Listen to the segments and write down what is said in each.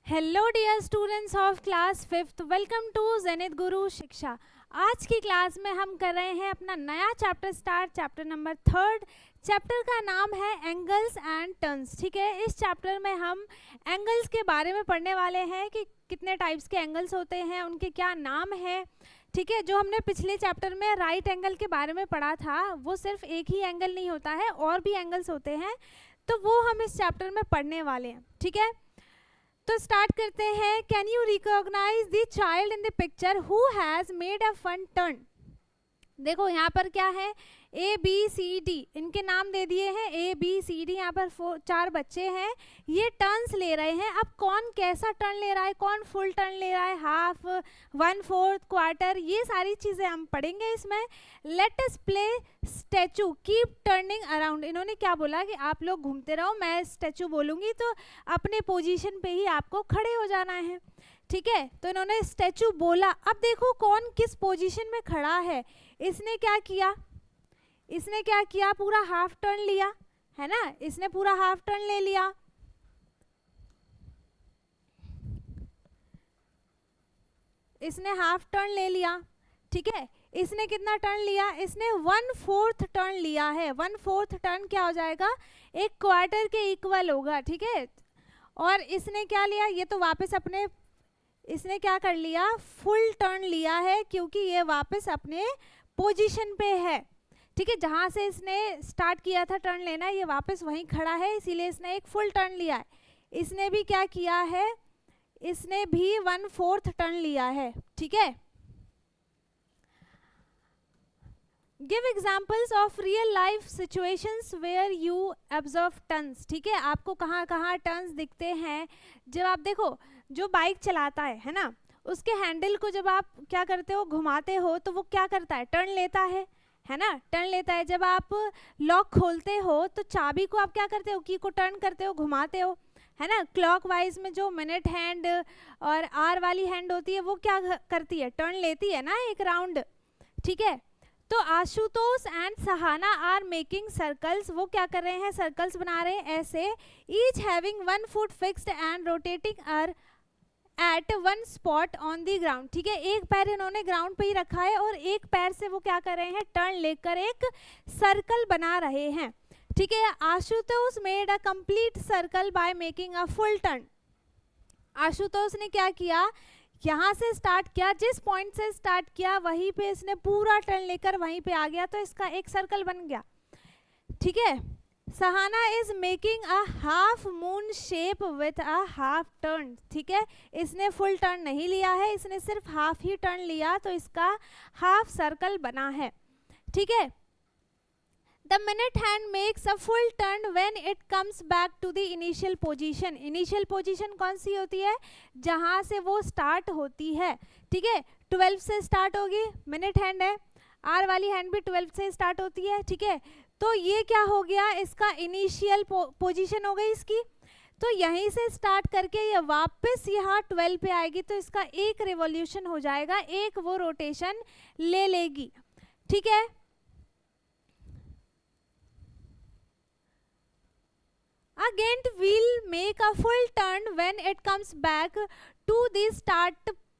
Hello dear students of class 5th, welcome to Zenith Guru Shiksha. आज की class में हम कर रहे हैं अपना नया chapter start, chapter number 3। Chapter का नाम है एंगल्स एंड टर्न्स। ठीक है, इस चैप्टर में हम एंगल्स के बारे में पढ़ने वाले हैं कि कितने टाइप्स के एंगल्स होते हैं, उनके क्या नाम है। ठीक है, जो हमने पिछले चैप्टर में राइट एंगल के बारे में पढ़ा था, वो सिर्फ एक ही एंगल नहीं होता है, और भी एंगल्स होते हैं, तो वो हम इस चैप्टर में पढ़ने वाले हैं। ठीक है, तो स्टार्ट करते हैं। Can you recognise the child in the picture who has made a fun turn. देखो यहाँ पर क्या है, ए बी सी डी, इनके नाम दे दिए हैं ए बी सी डी। यहाँ पर 4 बच्चे हैं, ये टर्न्स ले रहे हैं। अब कौन कैसा टर्न ले रहा है, कौन फुल टर्न ले रहा है, हाफ, 1/4, क्वार्टर, ये सारी चीज़ें हम पढ़ेंगे इसमें। Let us play statue keep turning around. इन्होंने क्या बोला कि आप लोग घूमते रहो, मैं स्टैचू बोलूँगी तो अपने पोजीशन पे ही आपको खड़े हो जाना है। ठीक है, तो इन्होंने स्टैचू बोला। अब देखो कौन किस पोजीशन में खड़ा है। इसने क्या किया, इसने क्या किया, पूरा हाफ टर्न लिया है ना, इसने पूरा हाफ टर्न ले लिया। इसने हाफ टर्न ले लिया। ठीक है, इसने कितना टर्न लिया, इसने 1/4 टर्न लिया है। 1/4 टर्न क्या हो जाएगा, एक क्वार्टर के इक्वल होगा। ठीक है, और इसने क्या लिया, ये तो वापस अपने, इसने क्या कर लिया, फुल टर्न लिया है, क्योंकि ये वापस अपने पोजीशन पे है। ठीक है, जहाँ से इसने स्टार्ट किया था टर्न लेना, ये वापस वहीं खड़ा है, इसीलिए इसने एक फुल टर्न लिया है। इसने भी क्या किया है, इसने भी 1/4 टर्न लिया है। ठीक है, give examples of real life situations where you observe turns. ठीक है, आपको कहाँ कहाँ टर्न्स दिखते हैं। जब आप देखो, जो बाइक चलाता है ना, उसके हैंडल को जब आप क्या करते हो, घुमाते हो, तो वो क्या करता है, टर्न लेता है ना, टर्न लेता है। जब आप लॉक खोलते हो तो चाबी को आप क्या करते हो, की को टर्न करते हो, घुमाते हो, है ना। क्लॉकवाइज में जो मिनट हैंड और आर वाली हैंड होती है, वो क्या करती है, टर्न लेती है ना एक राउंड। ठीक है, तो Ashutosh and Sahana are making circles. वो क्या कर रहे हैं, सर्कल्स बना रहे हैं ऐसे। Each having 1 foot fixed and rotating are at 1 spot on the ground. ठीक है, एक पैर इन्होंने ग्राउंड पे ही रखा है और एक पैर से वो क्या कर रहे हैं, टर्न लेकर एक सर्कल बना रहे हैं। ठीक है, Ashutosh made a complete circle by making a full turn. Ashutosh ने क्या किया, यहाँ से स्टार्ट किया, जिस पॉइंट से स्टार्ट किया वहीं पे इसने पूरा टर्न लेकर वहीं पे आ गया, तो इसका एक सर्कल बन गया। ठीक है, Sahana is making a half moon shape with a half turn. ठीक है, इसने फुल टर्न नहीं लिया है, इसने सिर्फ हाफ ही टर्न लिया, तो इसका हाफ सर्कल बना है। ठीक है, the minute hand makes a full turn when it comes back to the initial position. Initial position कौन सी होती है, जहां से वो स्टार्ट होती है। ठीक है, 12 से स्टार्ट होगी, मिनट हैंड है, आर वाली हैंड भी 12 से स्टार्ट होती है। ठीक है, तो ये क्या हो गया, इसका इनिशियल पोजीशन हो गई इसकी। तो यहीं से स्टार्ट करके ये वापस यहाँ 12 पे आएगी, तो इसका एक रिवॉल्यूशन हो जाएगा, एक वो रोटेशन ले लेगी। ठीक है, again will make a full turn when it comes back to the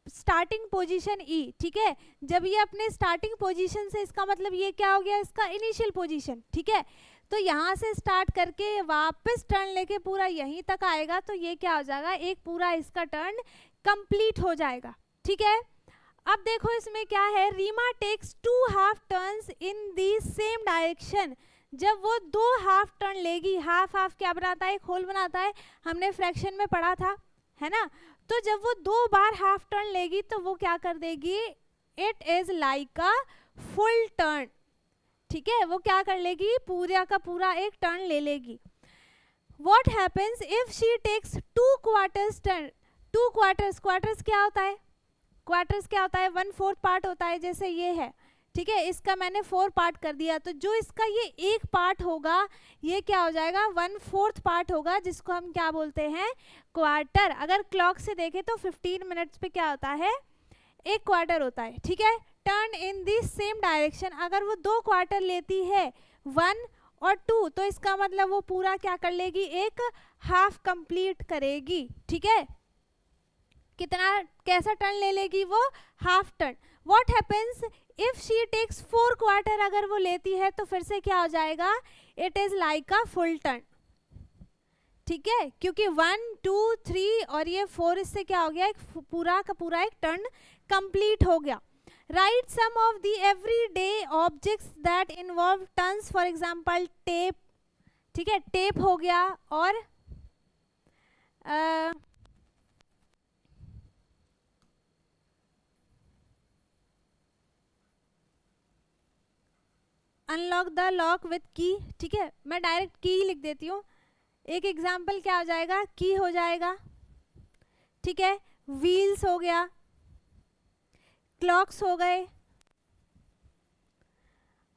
starting position E। ठीक है, जब ये अपने स्टार्टिंग पोजीशन से, इसका मतलब ये क्या हो गया, इसका इनिशियल पोजीशन। ठीक है, तो यहाँ से स्टार्ट करके वापस टर्न लेके पूरा यहीं तक आएगा, तो ये क्या हो जाएगा, एक पूरा इसका टर्न कंप्लीट हो जाएगा। ठीक है, अब देखो इसमें क्या है, Reema takes 2 half turns in the same direction. जब वो 2 हाफ टर्न लेगी, हाफ हाफ क्या बनाता है, एक होल बनाता है, हमने फ्रैक्शन में पढ़ा था, है ना। तो जब वो 2 बार हाफ टर्न लेगी, तो वो क्या कर देगी, it is like a full turn. ठीक है, वो क्या कर लेगी, पूरा का पूरा एक टर्न ले लेगी। What happens if she takes 2 quarters turn. 2 quarters, quarters क्या होता है, क्वार्टर्स क्या होता है, 1/4 पार्ट होता है, जैसे ये है। ठीक है, इसका मैंने 4 पार्ट कर दिया, तो जो इसका ये एक पार्ट होगा, ये क्या हो जाएगा, 1/4 पार्ट होगा, जिसको हम क्या बोलते हैं, क्वार्टर। अगर क्लॉक से देखें तो 15 मिनट्स पे क्या होता है, एक क्वार्टर होता है। ठीक है, turn in the same direction, अगर वो 2 क्वार्टर लेती है, 1 और 2, तो इसका मतलब वो पूरा क्या कर लेगी, एक हाफ कंप्लीट करेगी। ठीक है, कितना कैसा टर्न ले लेगी वो, half turn. What happens if she takes 4 quarter, अगर वो लेती है तो फिर से क्या हो जाएगा, it is like a full turn. ठीक है, क्योंकि 1 2 3 और ये 4, इससे क्या हो गया, एक पूरा का पूरा एक टर्न कंप्लीट हो गया। Right some of the everyday objects that involve turns, for example tape. ठीक है, टेप हो गया, और अनलॉक द लॉक विथ की। ठीक है, मैं डायरेक्ट की लिख देती हूँ। एक एग्जाम्पल क्या हो जाएगा, की हो जाएगा। ठीक है, व्हील्स हो गया, क्लॉक्स हो गए,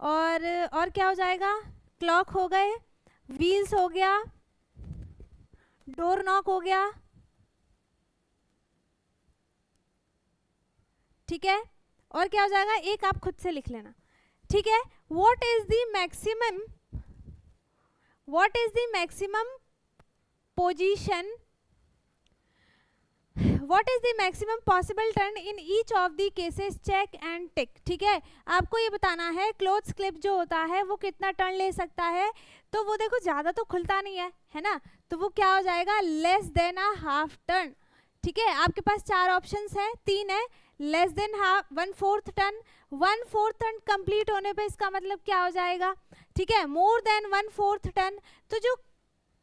और क्या हो जाएगा, क्लॉक हो गए, व्हील्स हो गया, डोर नॉक हो गया। ठीक है, और क्या हो जाएगा, एक आप खुद से लिख लेना। ठीक है, what is the maximum position, what is the maximum possible turn in each of the cases, check and tick. ठीक है, आपको ये बताना है क्लोथ्स क्लिप जो होता है वो कितना टर्न ले सकता है। तो वो देखो ज़्यादा तो खुलता नहीं है ना, तो वो क्या हो जाएगा, less than a half turn. ठीक है, आपके पास 4 ऑप्शंस है, 3 है, less than half, 1/4 turn. 1/4 turn complete होने पे इसका मतलब क्या हो जाएगा, ठीक है, मोर देन 1/4 टर्न। तो जो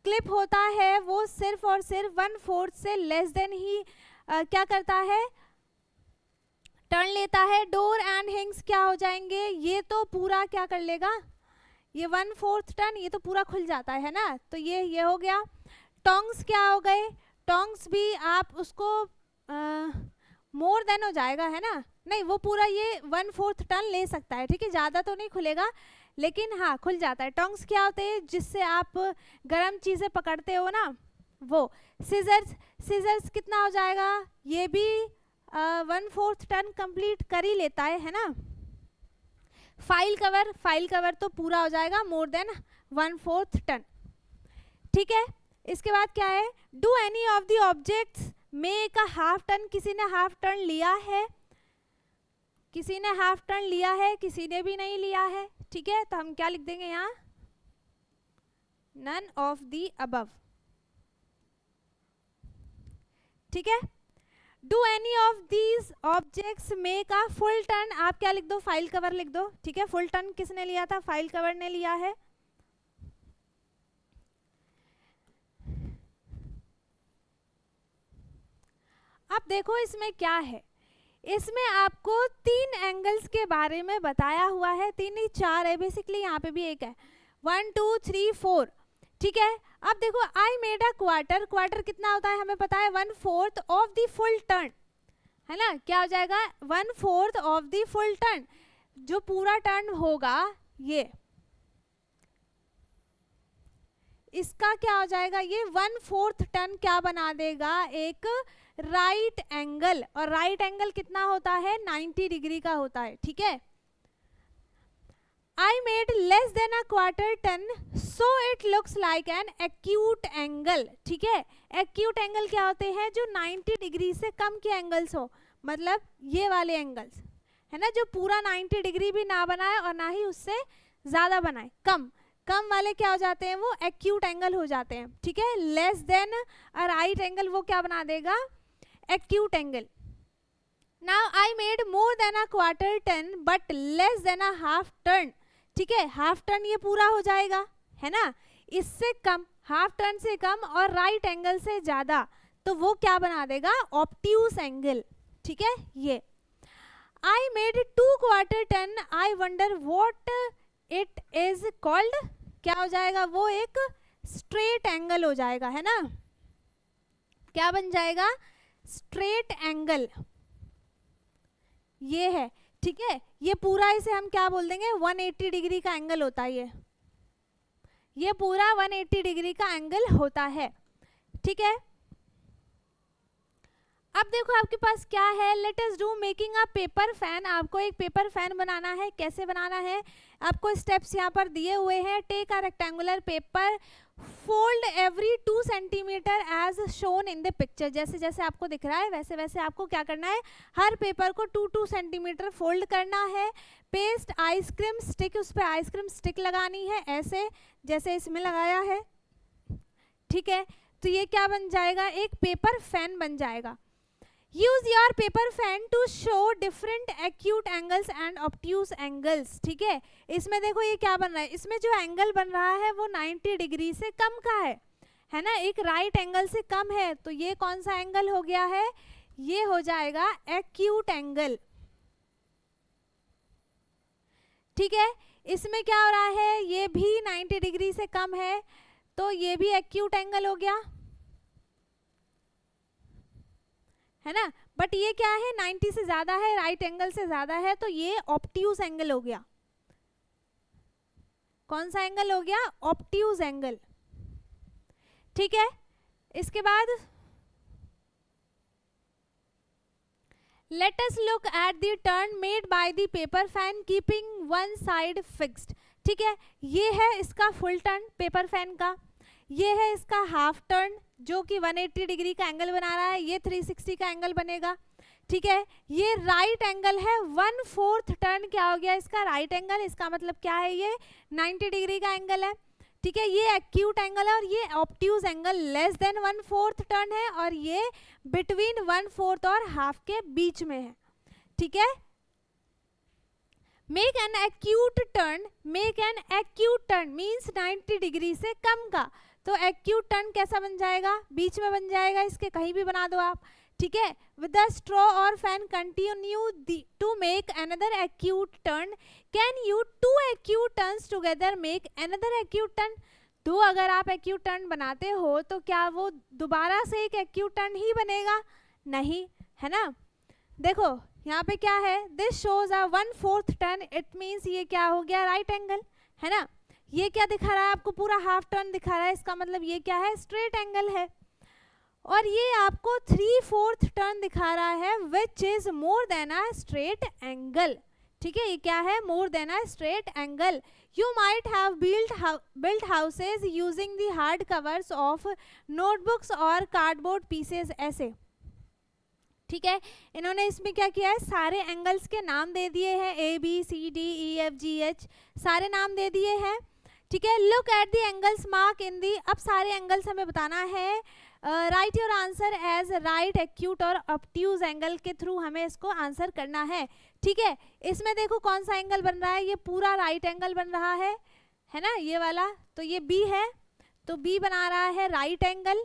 क्लिप होता है वो सिर्फ और सिर्फ 1/4 से लेस देन ही क्या करता है, टर्न लेता है। डोर एंड हिंग्स क्या हो जाएंगे, ये तो पूरा क्या कर लेगा, ये 1/4 टर्न, ये तो पूरा खुल जाता है ना, तो ये हो गया। टोंग्स क्या हो गए, टोंग्स भी आप उसको मोर देन हो जाएगा, है ना, नहीं वो पूरा ये 1/4 टर्न ले सकता है। ठीक है, ज़्यादा तो नहीं खुलेगा लेकिन हाँ खुल जाता है। टोंग्स क्या होते हैं, जिससे आप गर्म चीज़ें पकड़ते हो ना, वो। सीजर्स कितना हो जाएगा, ये भी 1/4 टर्न कंप्लीट कर ही लेता है ना। फाइल कवर तो पूरा हो जाएगा मोर देन 1/4 टर्न। ठीक है, इसके बाद क्या है, do any of the objects make a half turn, किसी ने हाफ टर्न लिया है, किसी ने हाफ टर्न लिया है, किसी ने भी नहीं लिया है। ठीक है, तो हम क्या लिख देंगे यहाँ, नन ऑफ द अबव। ठीक है, do any of these objects make a full turn, आप क्या लिख दो, फाइल कवर लिख दो। ठीक है, फुल टर्न किसने लिया था, फाइल कवर ने लिया है। अब देखो इसमें क्या है, इसमें आपको 3 एंगल्स के बारे में बताया हुआ है, 3 नहीं 4 है बेसिकली, यहाँ पे भी एक है, 1 2 3 4। ठीक है, अब देखो I made a quarter, quarter कितना होता है हमें पता है, 1/4 ऑफ द फुल टर्न, है ना, क्या हो जाएगा 1/4 ऑफ द फुल टर्न, जो पूरा टर्न होगा ये, इसका क्या हो जाएगा, ये 1/4 टर्न क्या बना देगा, एक राइट एंगल। और राइट एंगल कितना होता है, 90 डिग्री का होता है। ठीक है, I made less than a quarter turn so it looks like an acute angle। ठीक है, acute angle क्या होते हैं, जो 90 डिग्री से कम के एंगल्स हो, मतलब ये वाले एंगल्स, है ना, जो पूरा 90 डिग्री भी ना बनाए और ना ही उससे ज़्यादा बनाए, कम वाले क्या हो जाते हैं, वो एक्यूट एंगल हो जाते हैं। ठीक है, less than a right angle वो क्या बना देगा, acute angle. Now I made more than a quarter turn but less than a half turn. ठीक है, हाफ टर्न ये पूरा हो जाएगा, है ना, इससे कम, हाफ टर्न से कम और राइट एंगल से ज़्यादा, तो वो क्या बना देगा, ऑब्ट्यूस एंगल। ठीक है, ये I made 2 quarter turn, I wonder what it is called, क्या हो जाएगा, वो एक स्ट्रेट एंगल हो जाएगा, है ना, क्या बन जाएगा, स्ट्रेट एंगल, ये है। ठीक है, ये पूरा इसे हम क्या बोल देंगे, 180 डिग्री का एंगल होता है, ये पूरा 180 डिग्री का एंगल होता है। ठीक है, अब देखो आपके पास क्या है, let us do making a paper fan. आपको एक पेपर फैन बनाना है, कैसे बनाना है, आपको स्टेप्स यहाँ पर दिए हुए हैं। Take a rectangular paper, fold every 2 centimetre as shown in the picture. जैसे जैसे आपको दिख रहा है वैसे वैसे आपको क्या करना है, हर पेपर को 2-2 सेंटीमीटर फोल्ड करना है। पेस्ट आइसक्रीम स्टिक, उस पर आइसक्रीम स्टिक लगानी है ऐसे जैसे इसमें लगाया है, ठीक है। तो ये क्या बन जाएगा, एक पेपर फैन बन जाएगा। Use your paper fan to show different acute angles and obtuse angles, ठीक है। इसमें देखो ये क्या बन रहा है, इसमें जो एंगल बन रहा है वो 90 डिग्री से कम का है ना, एक राइट एंगल से कम है। तो ये कौन सा एंगल हो गया है, ये हो जाएगा एक्यूट एंगल, ठीक है। इसमें क्या हो रहा है, ये भी 90 डिग्री से कम है तो ये भी एक्यूट एंगल हो गया, है ना। बट ये क्या है, 90 से ज्यादा है, राइट एंगल से ज्यादा है, तो ये ऑब्ट्यूज एंगल हो गया। कौन सा एंगल हो गया, ऑब्ट्यूज एंगल, ठीक है। इसके बाद let us look at the turn made by the paper fan keeping one side fixed, ठीक है। ये है इसका फुल टर्न पेपर फैन का, ये है इसका हाफ टर्न जो कि 180 डिग्री का एंगल बना रहा है, ये 360 का एंगल बनेगा, ठीक है। ये राइट एंगल है, 1/4 टर्न क्या हो गया इसका, राइट एंगल। इसका मतलब क्या है, ये 90 डिग्री का एंगल है, ठीक है। ये एक्यूट एंगल है और ये obtuse angle less than 1/4 turn है और ये बिटवीन 1/4 और हाफ के बीच में है, ठीक है। Make an acute turn, make an acute turn means 90 degree से कम का। तो एक्यूट टर्न कैसा बन जाएगा, बीच में बन जाएगा, इसके कहीं भी बना दो आप, ठीक है। विद द स्ट्रॉ और fan continue to make another acute turn, can you 2 acute turns together make another acute turn. तो अगर आप एक्यूट टर्न बनाते हो तो क्या वो दोबारा से एक एक्यूट टर्न ही बनेगा, नहीं, है ना। देखो यहाँ पे क्या है, this shows a 1/4 turn, it means ये क्या हो गया, राइट एंगल, है ना। ये क्या दिखा रहा है आपको, पूरा हाफ टर्न दिखा रहा है, इसका मतलब ये क्या है, स्ट्रेट एंगल है। और ये आपको 3/4 टर्न दिखा रहा है which is more than a straight angle, ठीक है। ये क्या है, more than a straight angle. You might have built houses using the hard covers of notebooks और कार्डबोर्ड पीसेस, ऐसे, ठीक है। इन्होंने इसमें क्या किया है, सारे एंगल्स के नाम दे दिए हैं, ABCDEFGH सारे नाम दे दिए हैं, ठीक है। Look at the angles mark in the, अब सारे एंगल्स हमें बताना है। Write your answer as right acute और ऑब्ट्यूज एंगल के थ्रू हमें इसको आंसर करना है, ठीक है। इसमें देखो कौन सा एंगल बन रहा है, ये पूरा राइट एंगल बन रहा है ना, ये वाला। तो ये B है, तो B बना रहा है राइट एंगल।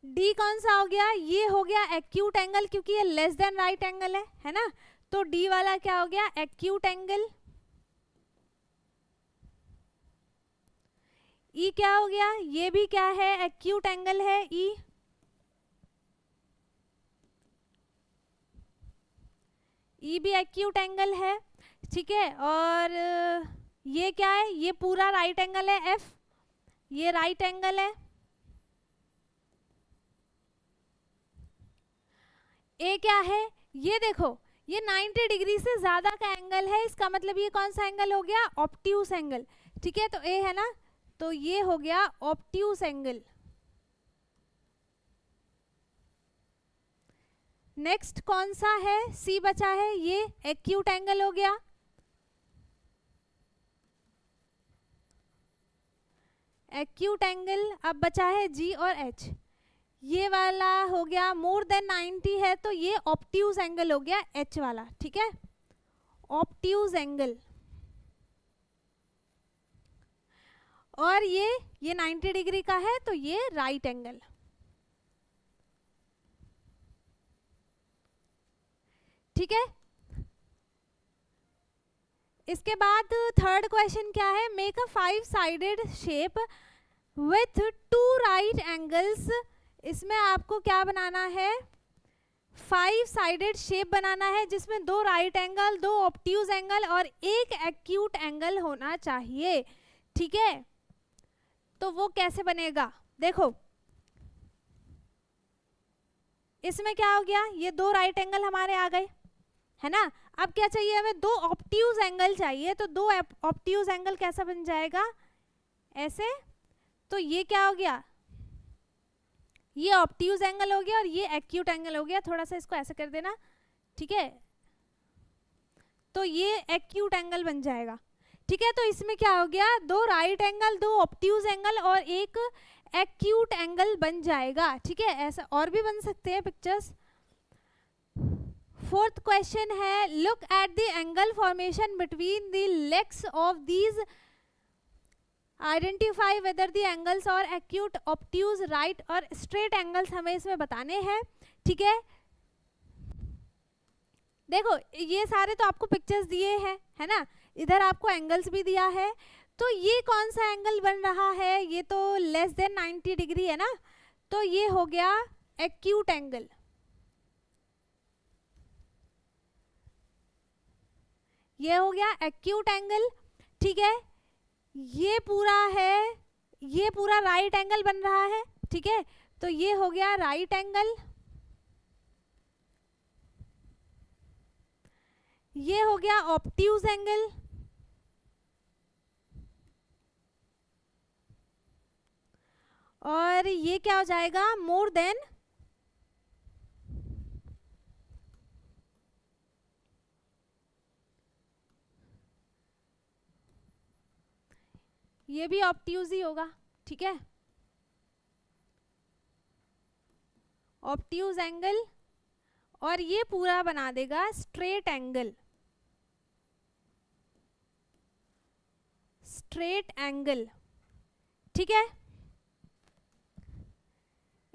D कौन सा हो गया, ये हो गया एक्यूट एंगल, क्योंकि ये लेस देन राइट एंगल है ना। तो D वाला क्या हो गया, एक्यूट एंगल। E क्या हो गया, ये भी क्या है, एक्यूट एंगल है E। E भी एक्यूट एंगल है, ठीक है। और ये क्या है, ये पूरा राइट एंगल है F, ये राइट एंगल है। A क्या है, ये देखो ये 90 डिग्री से ज्यादा का एंगल है, इसका मतलब ये कौन सा एंगल हो गया, ऑब्ट्यूज एंगल, ठीक है। तो A है ना, तो ये हो गया ऑब्ट्यूज एंगल। नेक्स्ट कौन सा है, C बचा है, ये एक्यूट एंगल हो गया। Acute angle. अब बचा है G और H, ये वाला हो गया मोर देन 90 है, तो ये ऑब्ट्यूज एंगल हो गया H वाला, ठीक है, ऑब्ट्यूज एंगल। और ये 90 डिग्री का है, तो ये राइट एंगल, ठीक है। इसके बाद थर्ड क्वेश्चन क्या है, make a 5 sided shape with 2 right angles. इसमें आपको क्या बनाना है, 5 साइडेड शेप बनाना है जिसमें 2 राइट एंगल, 2 ऑब्ट्यूज एंगल और 1 एक्यूट एंगल होना चाहिए, ठीक है। तो वो कैसे बनेगा, देखो इसमें क्या हो गया, ये 2 राइट एंगल हमारे आ गए, है ना। अब क्या चाहिए हमें, दो ऑब्ट्यूज एंगल चाहिए, तो दो ऑब्ट्यूज एंगल कैसा बन जाएगा, ऐसे। तो ये क्या हो गया, ये ऑब्ट्यूज एंगल हो गया और ये एक्यूट एंगल हो गया। थोड़ा सा इसको ऐसे कर देना, ठीक है, तो ये एक्यूट एंगल बन जाएगा, ठीक है। तो इसमें क्या हो गया, दो राइट एंगल, दो ऑब्ट्यूज एंगल और एक एक्यूट एंगल बन जाएगा, ठीक है। ऐसा और भी बन सकते हैं पिक्चर्स। फोर्थ क्वेश्चन है, look at the angle formation between the legs of these, identify whether the angles और एक्यूट, ऑब्ट्यूज, राइट और स्ट्रेट एंगल्स हमें इसमें बताने हैं, ठीक है। देखो ये सारे तो आपको पिक्चर्स दिए हैं, है ना, इधर आपको एंगल्स भी दिया है। तो ये कौन सा एंगल बन रहा है, ये तो लेस देन 90 डिग्री है ना, तो ये हो गया एक्यूट एंगल, ये हो गया एक्यूट एंगल, ठीक है। ये पूरा है, ये पूरा राइट एंगल बन रहा है, ठीक है, तो ये हो गया राइट एंगल, ये हो गया ऑब्ट्यूज एंगल, और ये क्या हो जाएगा, मोर देन, ये भी ऑब्ट्यूज ही होगा, ठीक है, ऑब्ट्यूज एंगल, और ये पूरा बना देगा स्ट्रेट एंगल, स्ट्रेट एंगल, ठीक है।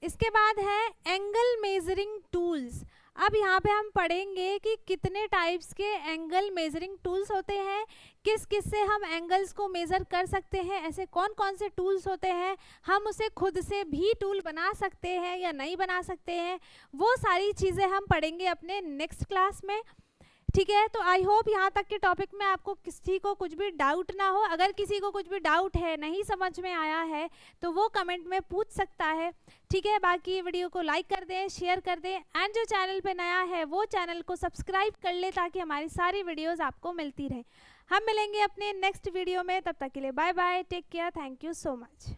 इसके बाद है एंगल मेजरिंग टूल्स। अब यहाँ पे हम पढ़ेंगे कि कितने टाइप्स के एंगल मेजरिंग टूल्स होते हैं, किस किस से हम एंगल्स को मेज़र कर सकते हैं, ऐसे कौन कौन से टूल्स होते हैं, हम उसे खुद से भी टूल बना सकते हैं या नहीं बना सकते हैं, वो सारी चीज़ें हम पढ़ेंगे अपने नेक्स्ट क्लास में, ठीक है। तो आई होप यहाँ तक के टॉपिक में आपको किसी को कुछ भी डाउट ना हो। अगर किसी को कुछ भी डाउट है, नहीं समझ में आया है, तो वो कमेंट में पूछ सकता है, ठीक है। बाकी वीडियो को लाइक कर दें, शेयर कर दें, एंड जो चैनल पे नया है वो चैनल को सब्सक्राइब कर ले, ताकि हमारी सारी वीडियोज़ आपको मिलती रहे। हम मिलेंगे अपने नेक्स्ट वीडियो में, तब तक के लिए bye bye, take care, thank you so much.